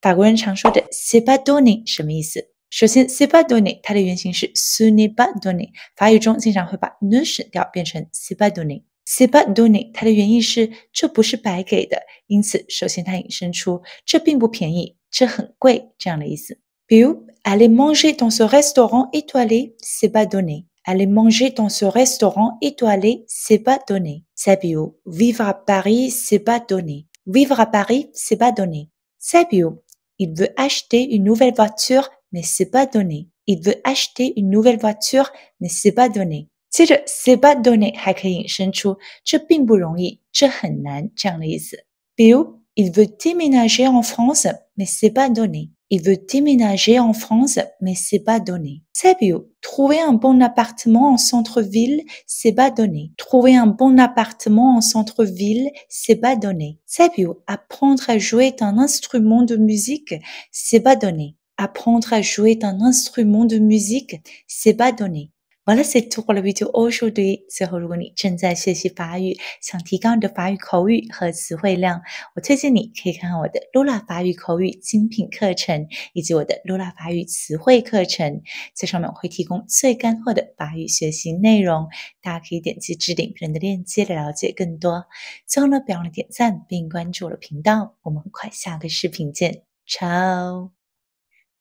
法国人常说的 c'est pas donné 什么意思？首先 c'est pas donné 它的原型是 ce n'est pas donné， 法语中经常会把 ne 省掉变成 c'est pas donné。c'est pas donné 它的原意是这不是白给的，因此首先它引申出这并不便宜，这很贵这样的意思。比如 aller manger dans ce restaurant étoilé c'est pas donné。aller manger dans ce restaurant étoilé c'est pas donné。再比如 vivre à Paris c'est pas donné。vivre à Paris c'est pas donné。再比如 il veut acheter une nouvelle voiture mais c'est pas donné. Il veut acheter une nouvelle voiture mais c'est pas donné。接着 c'est pas donné 还可以引申出这并不容易，这很难这样的意思。比如 il veut déménager en France mais c'est pas donné。il veut déménager en France mais c'est pas donné。再比如 trouver un bon appartement en centre-ville c'est pas donné。trouver un bon appartement en centre-ville c'est pas donné。再比如 apprendre à jouer d'un instrument de musique c'est pas donné。apprendre à jouer d'un instrument de musique c'est pas donné。Voilà, c'est tout pour la vidéo aujourd'hui。最后，如果你正在学习法语，想提高你的法语口语和词汇量，我推荐你可以看看我的 Lola 法语口语精品课程，以及我的 Lola 法语词汇课程。在上面我会提供最干货的法语学习内容，大家可以点击置顶人的链接来了解更多。最后呢，别忘了点赞并关注我的频道，我们很快下个视频见，ciao。